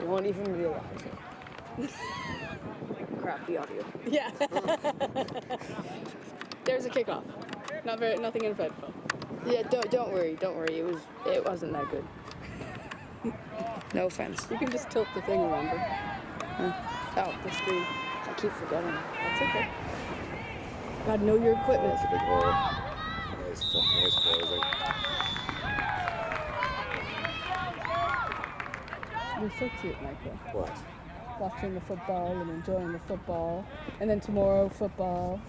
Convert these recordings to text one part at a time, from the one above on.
You won't even realize it. Crappy audio. Yeah. There's a kickoff. Nothing in Fedville. Yeah, don't worry. It wasn't that good. No offense. You can just tilt the thing, remember? Oh, The screen. I keep forgetting. That's okay. Gotta know your equipment. That's a big hole. Nice closing. You're so cute, Michael. What? Watching the football and enjoying the football. And then tomorrow, football.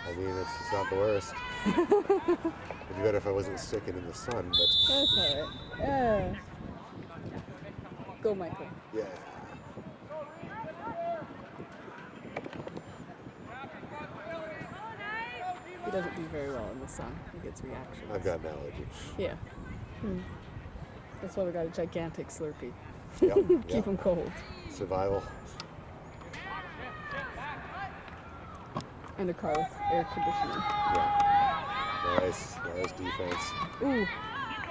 I mean, it's not the worst. It'd be better if I wasn't sticking in the sun, but That's alright. Yeah. Go, Michael. yeah. He doesn't do very well in the sun. He gets reactions. I've got an allergy. Yeah. That's why we got a gigantic Slurpee. Yep. Keep him cold. Survival. And a car with air conditioning. Yeah. Nice defense. Ooh.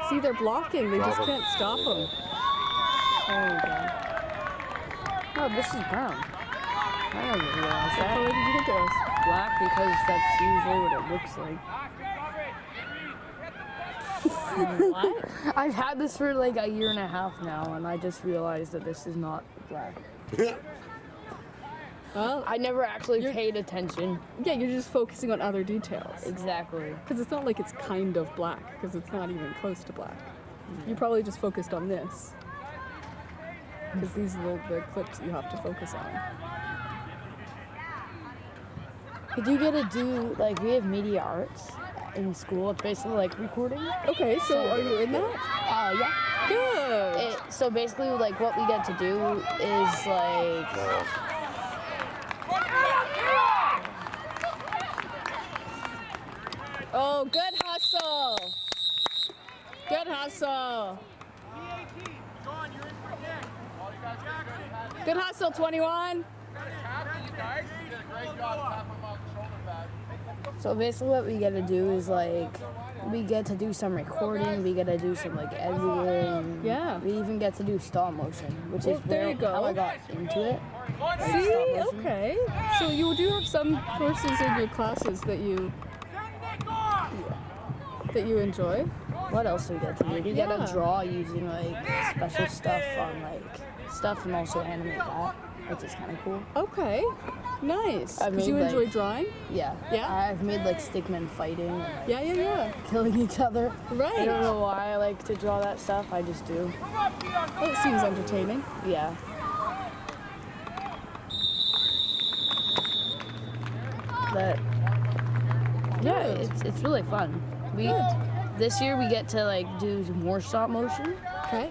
See, they're blocking. They just Drop 'em. can't stop There them. you Oh, my God. Oh, this is brown. I don't realize What that. color did you think it was? Black because that's usually what it looks like. What? I've had this for like a year and a half now, and I just realized that this is not black. go. Well, I never actually paid attention. yeah, you're just focusing on other details. Exactly. Because it's not like it's kind of black, because it's not even close to black. You probably just focused on this. Because these are the clips you have to focus on. Could you get to do, like, we have media arts in school. It's basically like recording. Okay, so are you in that? Yeah. Good. So basically, like, what we get to do is, like, No. Oh, good hustle. Good hustle. Good hustle, 21. so basically what we get to do is, like, we get to do some recording, we get to do some, like, editing. Yeah. We even get to do stop motion, which Well, is there you go. how I got into it. See, Stop motion. okay. So you do have some courses in your classes that you enjoy. What else do we get to do? We get Yeah. to draw using, like, special stuff on, like, stuff and also animate that, which is kind of cool. Okay, nice. I Because you made, enjoy like- drawing. Yeah. Yeah? I've made, like, stickmen fighting and, like, Yeah. killing each other. I Right. don't know why I like to draw that stuff. I just do. Well, it seems entertaining. Yeah. But yeah, Good. it's really fun. This year we get to like do more stop motion, Okay.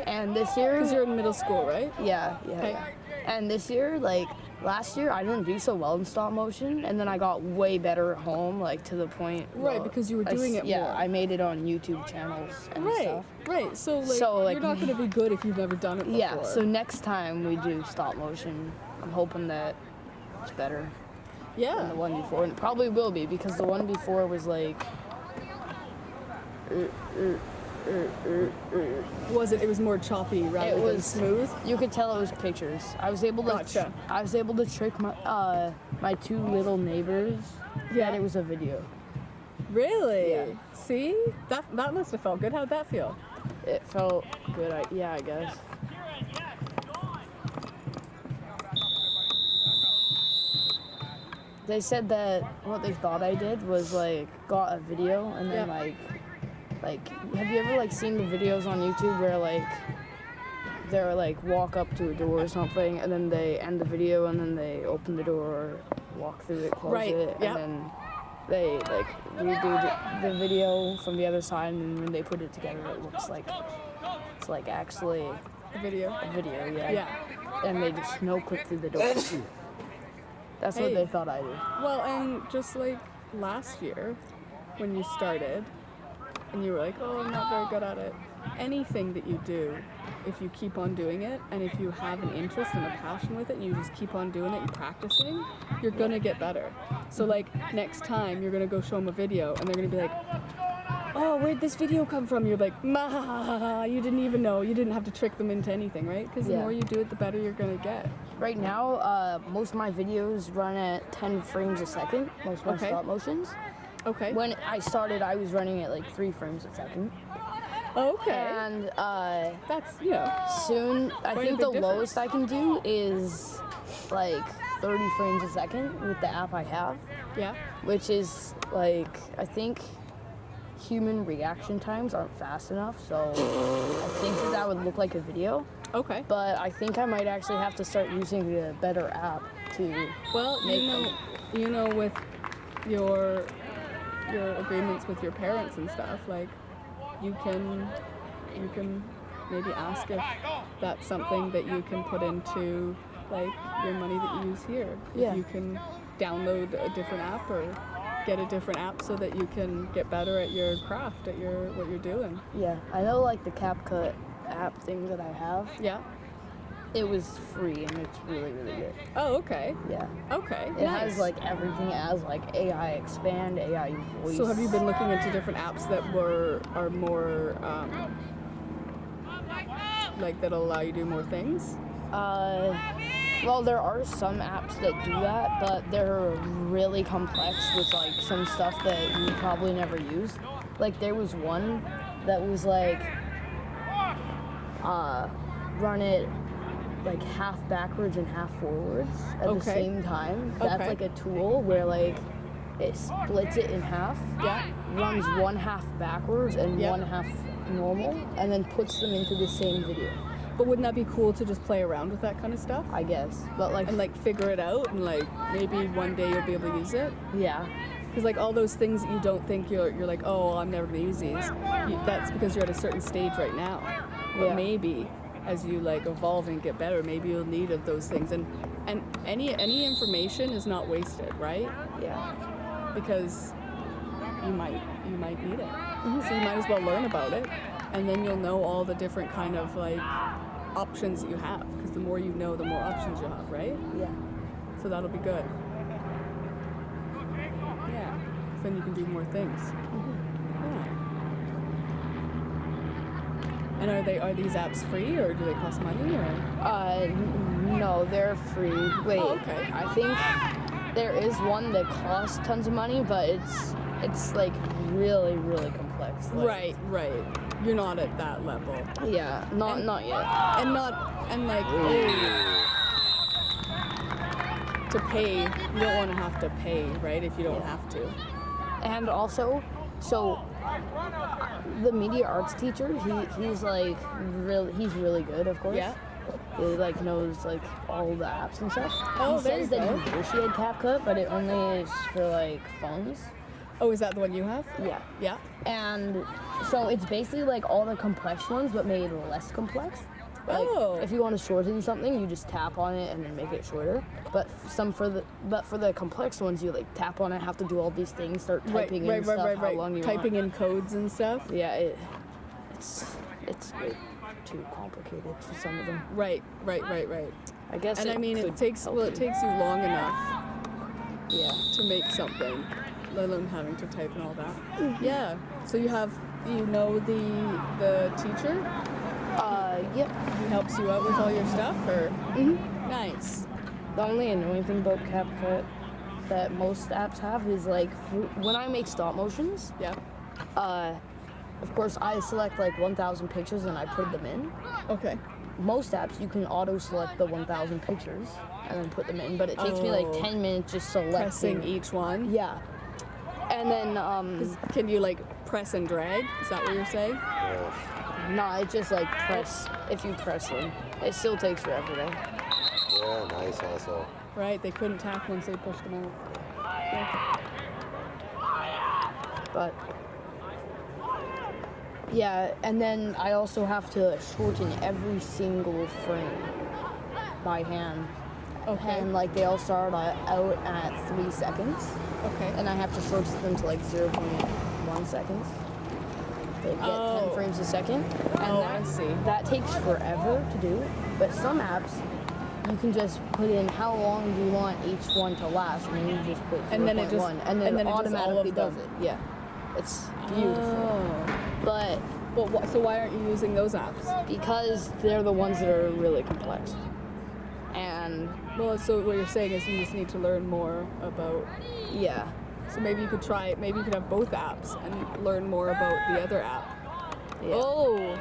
and this year Because you're in middle school, right? yeah. Okay. And this year, like last year, I didn't do so well in stop motion, and then I got way better at home, like to the point. Right, because you were doing it Yeah, more. I made it on YouTube channels and Right. stuff. Right. So like, you're not going to be good if you've never done it before. Yeah, so next time we do stop motion, I'm hoping that it's better than the yeah. one before. And it probably will be because the one before was like, Was it? It was more choppy rather it than was smooth. You could tell it was pictures. I was able to. Gotcha. I was able to trick my two little neighbors Yeah. that it was a video. Really? Yeah. See? That must have felt good. How'd that feel? It felt good. I guess. They said that what they thought I did was like got a video and then Yeah. like have you ever like seen the videos on YouTube where like they're like walk up to a door or something and then they end the video and then they open the door, walk through it, close Right, it, yep. and then they like redo the video from the other side, and when they put it together it looks like it's like actually The video. a video, yeah. Yeah. And they just no clip through the door. That's Hey. what they thought I did. Well, and just like last year, when you started, and you were like, "Oh, I'm not very good at it." Anything that you do, if you keep on doing it, and if you have an interest and a passion with it, and you just keep on doing it and practicing, you're gonna get better. So like next time, you're gonna go show them a video, and they're gonna be like, oh, where'd this video come from? You're like, ma, you didn't even know. You didn't have to trick them into anything, right? Because the Yeah. more you do it, the better you're gonna get. Right now, most of my videos run at 10 frames a second, most of my Okay. stop motions. Okay. When I started, I was running at like 3 frames a second. Okay. And That's, soon, I Quite a think the big lowest I can do is like 30 frames a second with the app I have, yeah. which is like, I think human reaction times aren't fast enough, so I think that would look like a video. Okay. But I think I might actually have to start using a better app to Well, make you know, with your agreements with your parents and stuff, like you can maybe ask if that's something that you can put into like your money that you use here. Yeah. If you can download a different app or get a different app so that you can get better at your craft, at what you're doing. Yeah, I know like the CapCut app thing that I have, Yeah. it was free and it's really, really good. Oh, okay. Yeah. Okay. It nice. has like everything. It has like AI expand, AI voice. So have you been looking into different apps that are more like that'll allow you to do more things? Well, there are some apps that do that, but they're really complex with like some stuff that you probably never use. Like there was one that was like, run it like half backwards and half forwards at the Okay. same time. That's Okay. like a tool where like it splits it in half. Yeah. Runs one half backwards and Yeah. one half normal, and then puts them into the same video, But wouldn't that be cool to just play around with that kind of stuff? I guess. But like, And like figure it out and like maybe one day you'll be able to use it? yeah, Because like all those things that you don't think you're like, oh, I'm never gonna use these. That's because you're at a certain stage right now. But Yeah. maybe as you like evolve and get better, maybe you'll need of those things. And any information is not wasted, right? yeah, Because you might need it. So you might as well learn about it, and then you'll know all the different kind of like options that you have. Because the more you know, the more options you'll have, right? yeah. So that'll be good. Yeah. So then you can do more things. Yeah. And are these apps free or do they cost money or? No, they're free. Wait, Oh, okay. I think there is one that costs tons of money, but it's like really, really complex. Like, Right. You're not at that level. Yeah, not And- not yet. And like to pay, you don't want to have to pay, right? If you don't have to. And also, so the media arts teacher, he's like he's really good, of course. Yeah. He like knows like all the apps and stuff. Oh, he there says you that go. he wish he had CapCut, but it only is for like phones. Oh, is that the one you have? Yeah. Yeah. And so it's basically like all the complex ones, but made less complex. Like, Oh. if you want to shorten something, you just tap on it and then make it shorter. But for the complex ones, you like tap on it, have to do all these things, start typing in stuff, how long you Typing want. in codes and stuff. Yeah, it's way too complicated for some of them. Right. I guess. And I mean, could it takes help you you. long enough Yeah. to make something, let alone having to type and all that. Yeah. So you know the teacher. Yep. He helps you out with all your stuff, or nice. The only annoying thing about CapCut that most apps have is like when I make stop motions. Yeah. Of course, I select like 1,000 pictures and I put them in. Okay. Most apps you can auto select the 1,000 pictures and then put them in, but it takes me like Oh. 10 minutes just selecting. Pressing each one. Yeah. And then Can you like press and drag? Is that what you're saying? nah, it just like press. If you press them, it still takes forever though. Yeah, nice also. Right. They couldn't tap once they pushed them out. But yeah, and then I also have to shorten every single frame by hand. Okay. And like they all start out at 3 seconds, Okay. and I have to shorten them to like 0.1 seconds. They get 10 frames a second. And Oh, that, I see. That takes forever to do, but some apps you can just put in how long do you want each one to last, and then you just put 0.1, And then it just- and then and then it it does all automatically of does them. it. Yeah. It's beautiful. But But so why aren't you using those apps? because they're the ones that are really complex. And Well, so what you're saying is you just need to learn more about. yeah. So maybe you could have both apps and learn more about the other app. Yeah. Oh,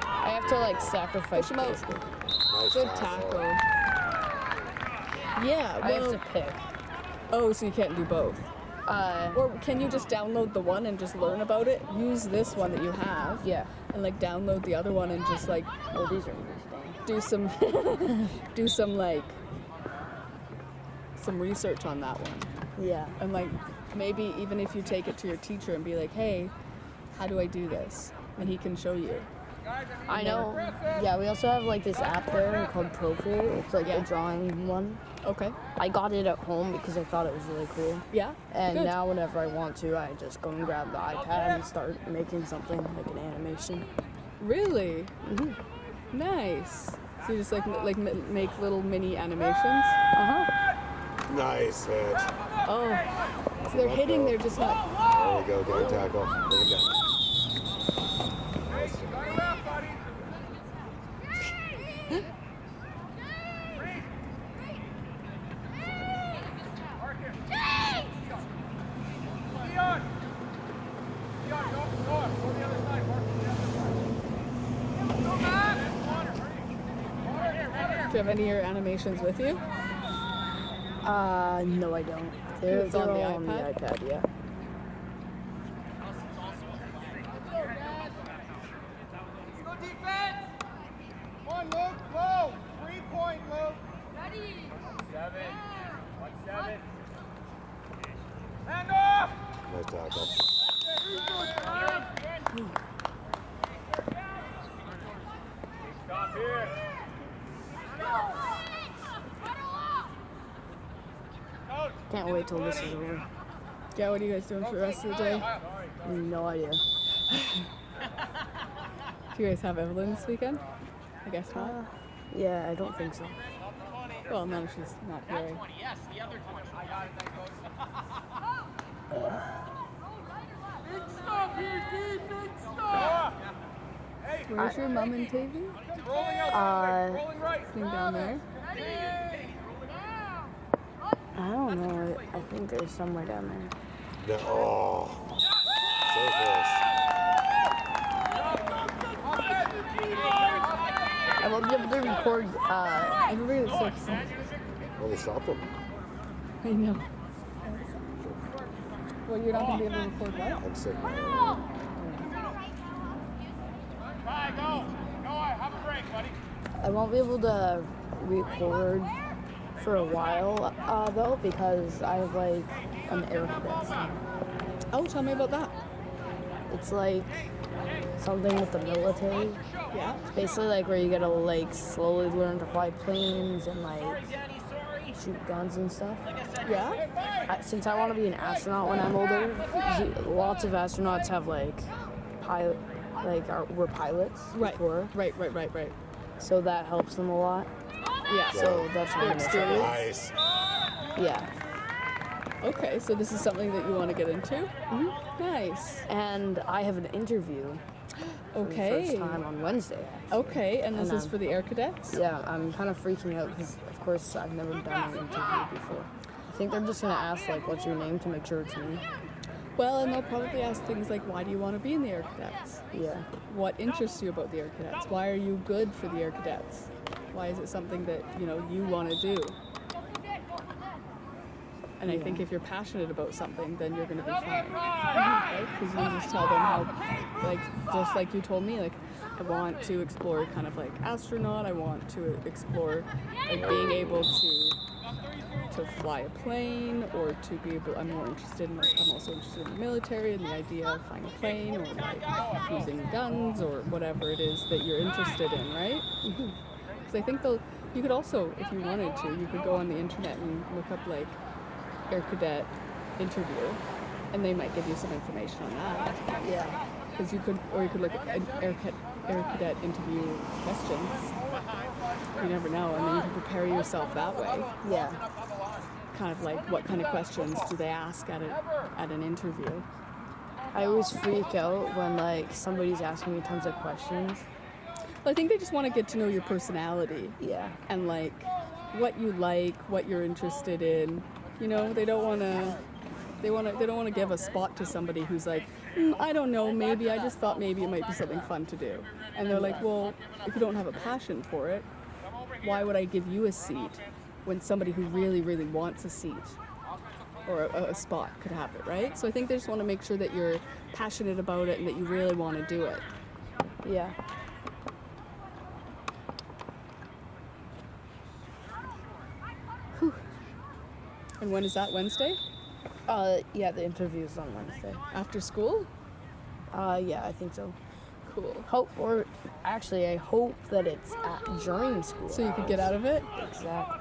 I have to like sacrifice Push 'em out. basically. Nice good tackle. Yeah, I have well, to pick. oh, so you can't do both. Uh, Or can you just download the one and just learn about it? Use this one that you have. yeah. And like download the other one and just like Well, these are interesting. do some some research on that one. Yeah. And like maybe even if you take it to your teacher and be like, hey, how do I do this? And he can show you. I know. Yeah, we also have like this app there called Procreate. It's like a drawing one. Okay. I got it at home because I thought it was really cool. Yeah. And Good. now whenever I want to, I just go and grab the iPad and start making something like an animation. Really? Mhm. Nice. So you just make little mini animations. Uh-huh. Nice hit. Oh. So they're hitting. They're just not. There we go. Good tackle. Bring it down. Nice. Do you have any of your animations with you? No, I don't. They're, It's on they're the all on the iPad? iPad, yeah. Let's go defense! Come on, Luke, low! 3-point, Luke! Ready! 1-7. Hand off! Nice tackle. Stop here! Can't wait till this is over. Yeah, what are you guys doing for the rest of the day? No idea. Do you guys have Evelyn this weekend? I guess not. Yeah, I don't think so. Well, no, she's not here. Yes, the other 20. I got it, that goes. Big stop here, dude! Big stop! Hey, Where's your mom and Tavy? rolling out, rolling right. Sitting down there. I don't know. I think there's somewhere down there. No. Oh. So close. I won't be able to record. Everybody looks so excited. Well, they stopped him. I know. Well, you're not going to be able to record what? I'm sick. Bye, go! Go, have a break, buddy. I won't be able to record for a while though because I have like an air cadet thing. Oh, tell me about that. It's like something with the military. Yeah. It's basically like where you gotta like slowly learn to fly planes and like shoot guns and stuff. Yeah? Since I want to be an astronaut when I'm older, lots of astronauts have like were pilots Right. before, Right. so that helps them a lot. Yeah. So that's what I'm Experience. Nice. Yeah. Okay, so this is something that you want to get into? Mhm. Nice. And I have an interview for the Okay. first time on Wednesday. Okay, and this And, is for the Air Cadets? Yeah, I'm kind of freaking out because, of course, I've never done an interview before. I think they're just gonna ask like, "What's your name?" to make sure it's me. Well, and they'll probably ask things like, why do you want to be in the Air Cadets? Yeah. What interests you about the Air Cadets? Why are you good for the Air Cadets? Why is it something that, you want to do? And I think if you're passionate about something, then you're going to be fine, right? Because you just tell them how, just like you told me, I want to explore kind of like astronaut. I want to explore being able to fly a plane or to be able. I'm more interested in I'm also interested in the military and the idea of flying a plane or using guns or whatever it is that you're interested in, right? Because I think you could also, if you wanted to, you could go on the internet and look up Air Cadet interview, and they might give you some information on that. Yeah. Because you could look at Air Cadet interview questions. You never know, and then you can prepare yourself that way. Yeah. Kind of like what kind of questions do they ask at an interview, I always freak out when like somebody's asking me tons of questions. Well, I think they just want to get to know your personality Yeah. and like what you like, what you're interested in. You know, they don't want to. They don't want to give a spot to somebody who's like, I don't know, maybe I just thought maybe it might be something fun to do. And they're like, well, if you don't have a passion for it, why would I give you a seat when somebody who really, really wants a seat or a spot could have it, right? So I think they just want to make sure that you're passionate about it and that you really want to do it. Yeah. And when is that, Wednesday? Yeah, the interview's on Wednesday. After school? Yeah, I think so. Cool. Or actually, I hope that it's during school. So you could get out of it? Exactly.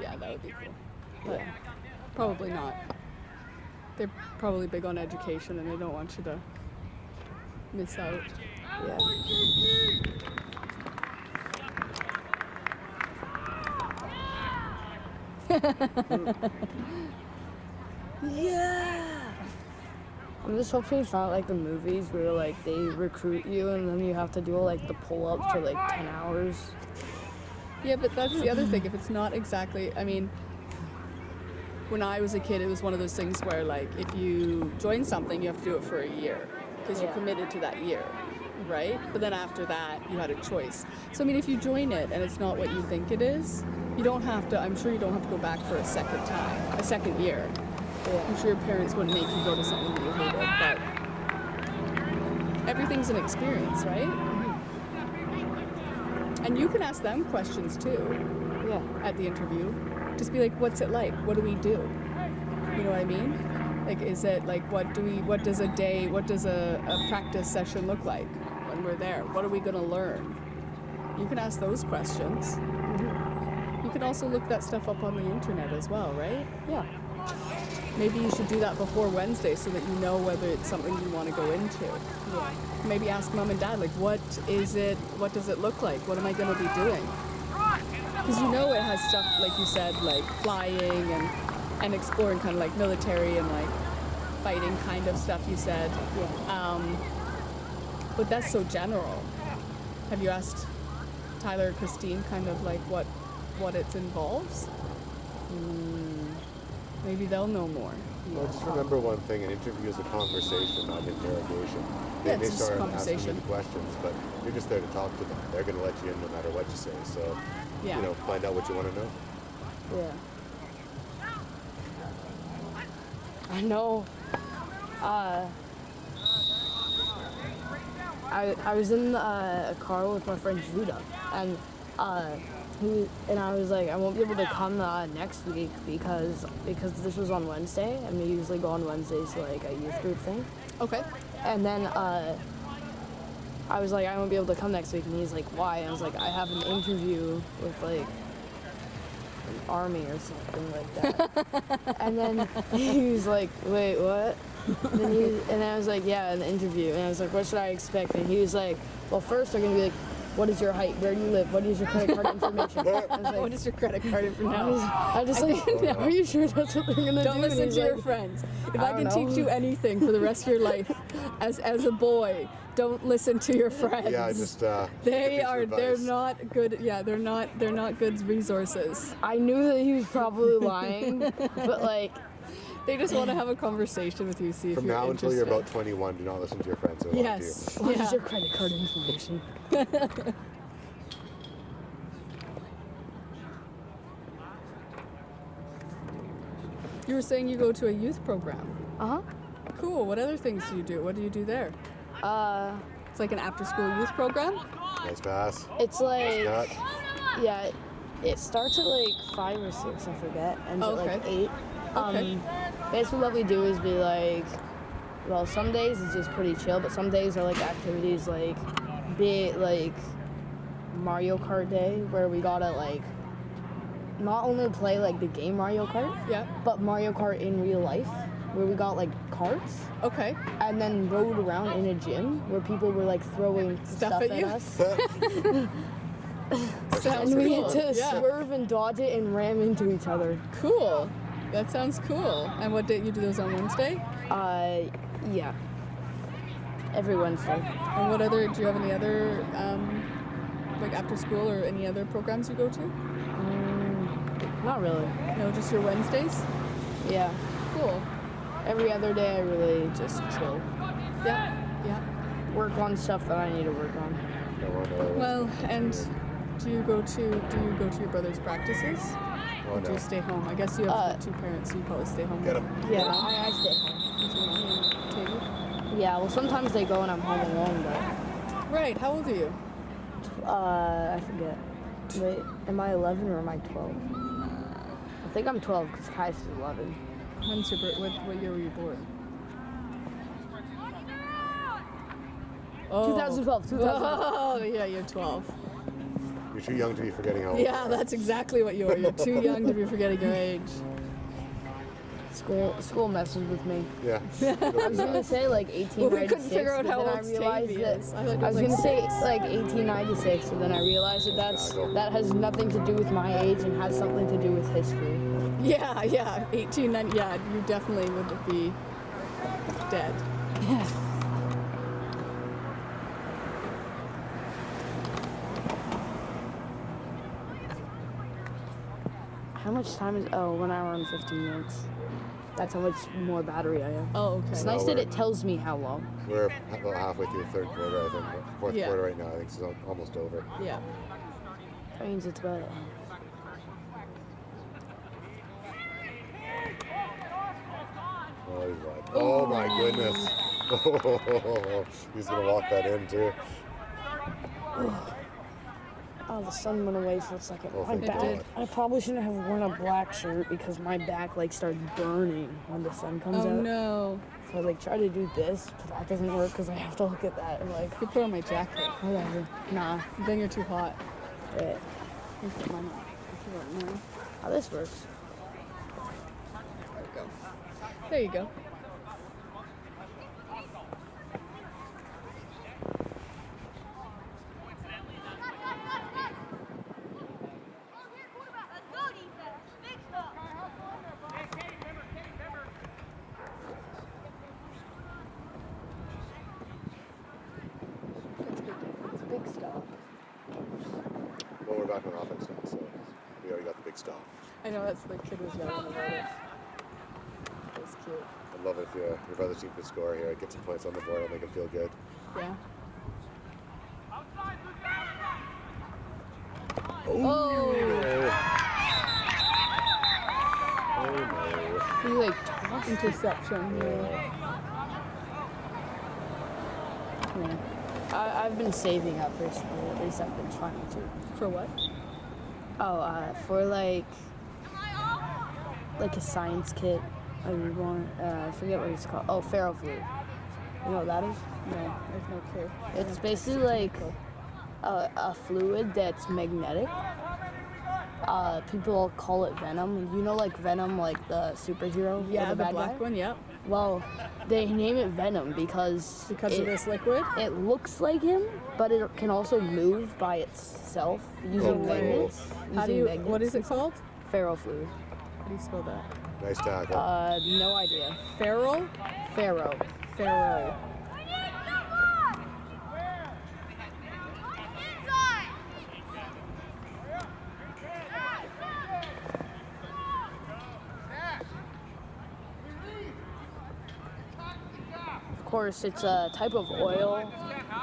Yeah, that would be cool. But probably not. They're probably big on education and they don't want you to miss out. Yeah. Yeah. I'm just hoping it's not like the movies where like they recruit you and then you have to do like the pull-ups for like 10 hours. Yeah, but that's the other thing. If it's not exactly, I mean, when I was a kid, it was one of those things where like if you join something, you have to do it for a year because Yeah. you're committed to that year, right? But then after that, you had a choice. So I mean, if you join it and it's not what you think it is, you don't have to. I'm sure you don't have to go back for a second year. Yeah. I'm sure your parents wouldn't make you go to something that you hated, but everything's an experience, right? And you can ask them questions too Yeah. at the interview. Just be like, what's it like? What do we do? You know what I mean? Like, is it like, what does a practice session look like when we're there? What are we gonna learn? You can ask those questions. You can also look that stuff up on the internet as well, right? Yeah. Maybe you should do that before Wednesday so that you know whether it's something you want to go into. Yeah. Maybe ask mom and dad, like, what is it? What does it look like? What am I going to be doing? Because you know it has stuff, like you said, like flying and exploring, kind of like military and like fighting kind of stuff you said. Yeah. But that's so general. Have you asked Tyler or Christine kind of like what it involves? Maybe they'll know more. Well, just remember one thing: an interview is a conversation, not an interrogation. Yeah, They it's just a start asking conversation. you questions, but you're just there to talk to them. They're going to let you in no matter what you say. So, Yeah. you know, find out what you want to know. Yeah. I know. I was in a car with my friend Judah, and I was like, I won't be able to come next week because this was on Wednesday, and we usually go on Wednesdays to like a youth group thing. Okay. And then I was like, I won't be able to come next week, and he's like, why? And I was like, I have an interview with like an army or something like that. And then he was like, wait, what? And I was like, yeah, an interview. And I was like, what should I expect? And he was like, well, first they're gonna be like, what is your height? Where do you live? What is your credit card information? I was like, What is your credit card information? I just like, are you sure that's what they're gonna do? Don't And listen he's to your like, friends. If I I can don't teach know. you anything for the rest of your life, as a boy, don't listen to your friends. Yeah, just they're advice. not good. Yeah, they're not good resources. I knew that he was probably lying, but like, They just want to have a conversation with you, see if From you're now until interested. you're about 21, do not listen to your friends who lie to you. Yes. what Yeah. is your credit card information? You were saying you go to a youth program. Uh Cool. What other things do you do? What do you do there? huh. It's like an after-school youth program. Nice pass. It's like, Cut. yeah, it starts at like 5 or 6, I forget, and at like Okay. 8. Okay. Basically what we do is be like, well, some days it's just pretty chill, but some days are like activities like, be like Mario Kart Day, where we gotta like, not only play like the game Mario Kart, Yeah. but Mario Kart in real life, where we got like carts, Okay. and then rode around in a gym where people were like throwing stuff at at you? us. Sounds And we cool. had to Yeah. swerve and dodge it and ram into each other. Cool. That sounds cool. And what day you do those on Wednesday? Yeah. Every Wednesday. And what other? Do you have any other like after school or any other programs you go to? Not really. No, just your Wednesdays. Yeah. Cool. Every other day, I really just chill. Yeah. Yeah. Work on stuff that I need to work on. No wonder. Well, and do you go to your brother's practices? Oh, Or do no. you stay home? I guess you have two parents, so you probably stay home. Get him. Yeah, I stay home. With your mommy and Katie? Yeah, well, sometimes they go and I'm home alone, but Right. How old are you? I forget. Wait, am I 11 or am I 12? I think I'm 12 because Kai's 11. When's your what year were you born? Oh. 2012. Oh, yeah, you're 12. You're too young to be forgetting how old Yeah, you are. that's exactly what you are. You're too young to be forgetting your age. School messes with me. Yeah. I was gonna say like 1896. Well, we couldn't figure out but how then old I realized Stevie that is. I thought he I was was gonna like say 6. like 1896, and then I realized that has nothing to do with my age and has something to do with history. Yeah, 1890. Yeah, you definitely would be dead. Yeah. How much time is? Oh, 1 hour and 15 minutes. That's how much more battery I have. Oh, okay. It's nice that it tells me how long. We're about halfway through the third quarter, I think. Fourth Yeah. quarter right now, I think it's almost over. Yeah. That means it's about. Oh, he's wide. Oh my goodness. He's gonna walk that in too. Oh, the sun went away for a second. Oh, My thank back. God. I probably shouldn't have worn a black shirt because my back like starts burning when the sun comes Oh out. no. So I like try to do this, but that doesn't work because I have to look at that and like You put on my jacket. whatever. Nah. Then you're too hot. Right. You put mine on. If you want more. How this works? There you go. There you go. It's big stuff. Well, we're back on offense now, so we already got the big stop. I know that's the kid was yelling about it. That's cute. I'd love it if your brother's team could score here. Get some points on the board. It'll make him feel good. Yeah. Oh no! He like tossed it. Interception. Yeah. Yeah. I've been saving up recently. At least I've been trying to. For what? Oh, for like a science kit. I want. I forget what it's called. Oh, ferrofluid. You know what that is? No, there's no clue. It's basically like a fluid that's magnetic. People call it Venom. You know, like Venom, like the superhero. or Yeah, the bad black guy? one. Yep. Well, they name it Venom because Of it, this liquid. it looks like him, but it can also move by itself using Oh, magnets. How do using you? magnets. What is it called? Ferrofluid. How do you spell that? Nice tackle. No idea. Feral. Ferro. Pharaoh. Of course, it's a type of oil,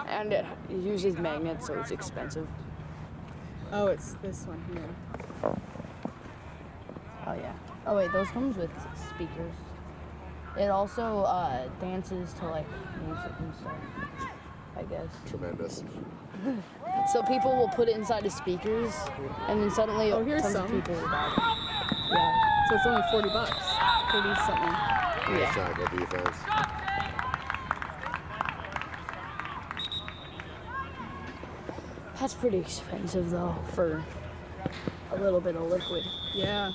and it uses magnets, so it's expensive. Oh, it's this one here. Oh yeah. Oh wait, those comes with speakers. It also dances to like music and stuff, I guess. Tremendous. So people will put it inside the speakers, and then suddenly Oh, here's tons of some. people will buy it. Yeah. So it's only $40. 30 something. Nice Yeah. tackle defense. That's pretty expensive though for a little bit of liquid. Yeah.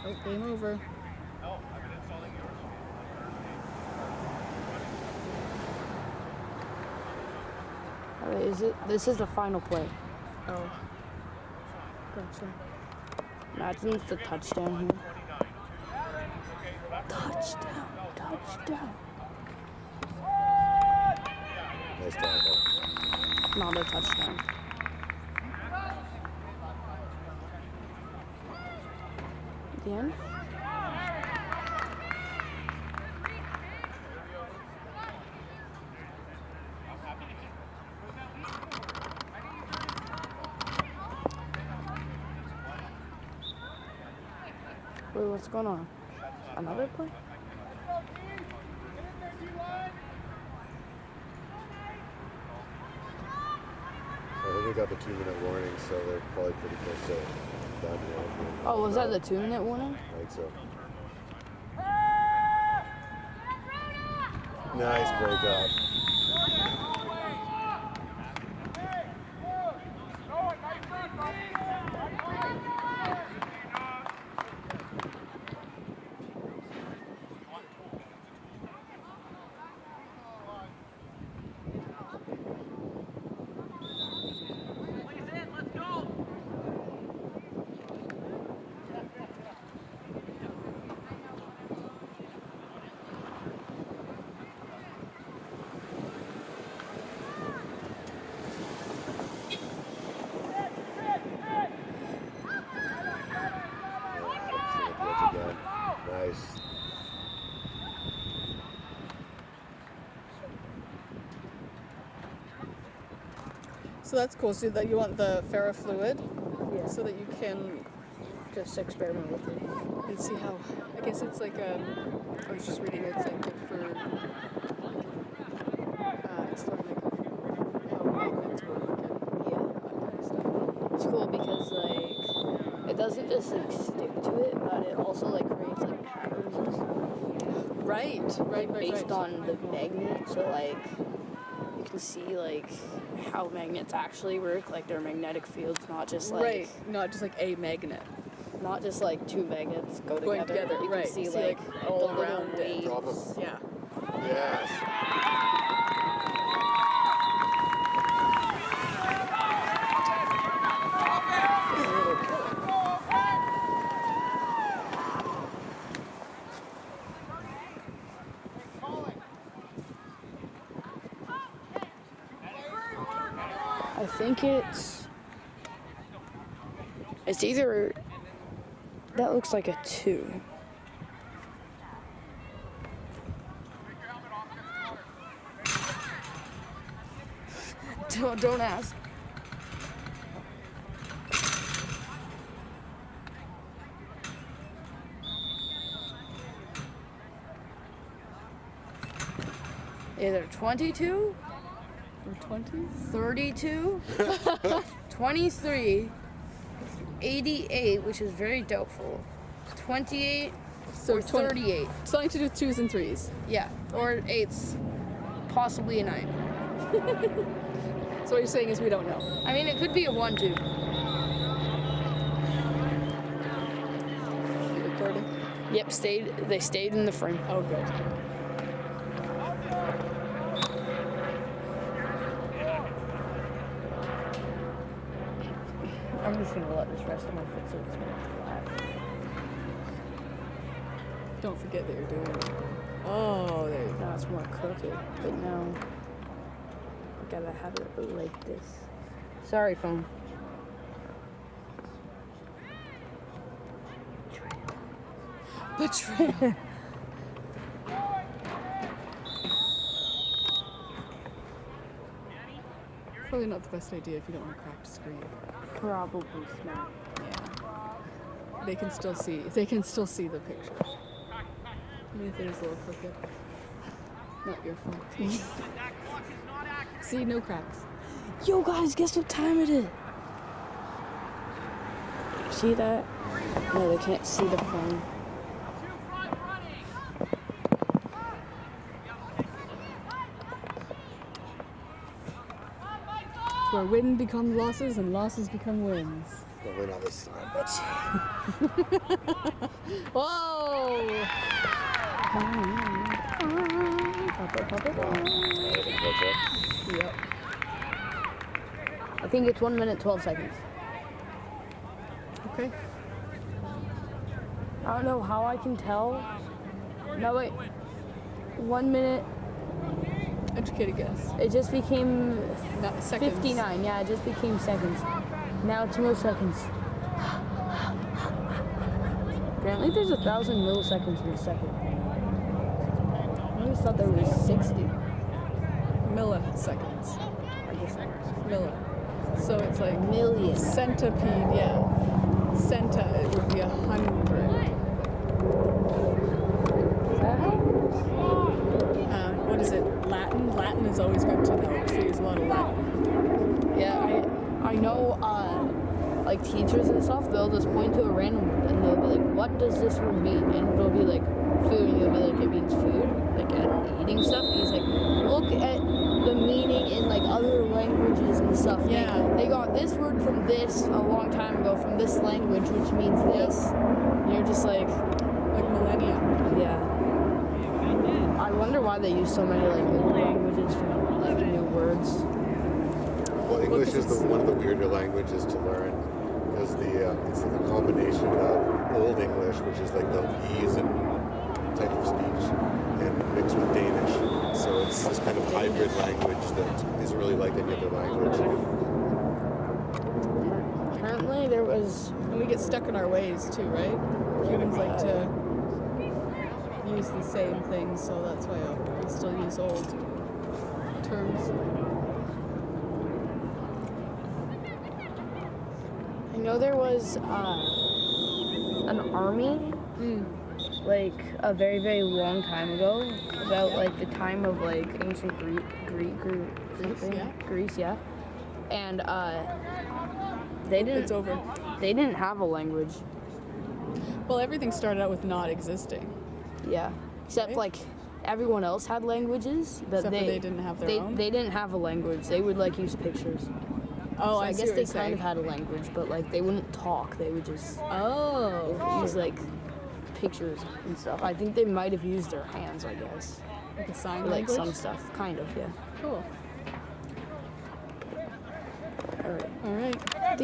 Oh, game over. This is the final play. Oh. Gotcha. Imagine it's the touchdown here. Touchdown. Nice tackle. Not a touchdown. The end? Wait, what's going on? Another play? I think we got the 2-minute warning, so they're probably pretty close to done here. Oh, was that the 2-minute warning? I think so. Nice break up. Nice. So that's cool. So that you want the ferrofluid, Yeah. so that you can Just experiment with it. and see how. I guess it's like I was just reading. It's like good for exploring like how magnets work and Yeah. that kind of stuff. It's cool because like it doesn't just like stick to it, but it also like creates like patterns and stuff Right. based on the magnet. So like you can see like how magnets actually work, like their magnetic fields, not just like Right, not just like a magnet. not just like two magnets go Going together. together, You right. can see See, like like, all the the round waves. Drop 'em. Yeah. Yes. I think it's either that looks like a 2. Don't ask. Either 22, Or 20? 32, 23, 88, which is very doubtful, 28, So or 38. Something to do with 2s and 3s. Yeah, or 8s, possibly a 9. So what you're saying is we don't know. I mean, it could be a 1, 2. You recording? Yep, they stayed in the frame. Oh, good. I'm just gonna let this rest on my foot so it's more flat. Don't forget that you're doing it. Oh, there you go. Now it's more crooked, but now I gotta have it like this. Sorry, phone. Betrayal. Probably not the best idea if you don't want a cracked screen. Probably smart. Yeah. They can still see. They can still see the picture. Even if it is a little crooked. Not your fault. See, no cracks. Yo, guys, guess what time it is? See that? No, they can't see the phone. It's where win becomes losses and losses become wins. Probably not this time, but Whoa! wow. I didn't catch up. Yep. think it's 1 minute 12 seconds. Okay. I don't know how I can tell. No, wait. 1 minute. Educated guess. It just became Not seconds. 59. Yeah, it just became seconds. Now it's milliseconds. Apparently there's 1,000 milliseconds in a second. I always thought there was 60. Milliseconds. I guess that was Milli. So it's like million. centipede, yeah. Centa, it would be 100. Is that how it works? What is it? Latin? Latin is always good to know, so use a lot of Latin. Yeah, I know, like teachers and stuff, they'll just point to a random word and they'll be like, what does this word mean? And it'll be like, food, and you'll be like, it means food, like eating stuff. And he's like, look at the meaning in like other languages and stuff. Yeah. They got this word from this a long time ago from this language, which means this. And you're just like, Millennia. yeah. I wonder why they use so many like old languages for like new words. Well, English is one of the weirder languages to learn because it's the combination of Old English, which is like the E's and type of speech, and mixed with Danish. So it's this kind of hybrid language that isn't really like any other language. Apparently there was And we get stuck in our ways too, right? Humans like to use the same things, so that's why we still use old terms. I know there was an army like a very, very long time ago, about like the time of like ancient Greek or something. yeah. Greece, yeah. And they It's didn't over. they didn't have a language. Well, everything started out with not existing. Yeah. Except Right. like everyone else had languages, but Except for they didn't have their own? They didn't have a language. They would like use pictures. Oh, So I I see guess what they you're kind saying. of had a language, but like they wouldn't talk. They would just Oh. use like pictures and stuff. I think they might have used their hands, I guess. Like a sign Or, like language? some stuff, kind of, yeah. Cool. All right. All right.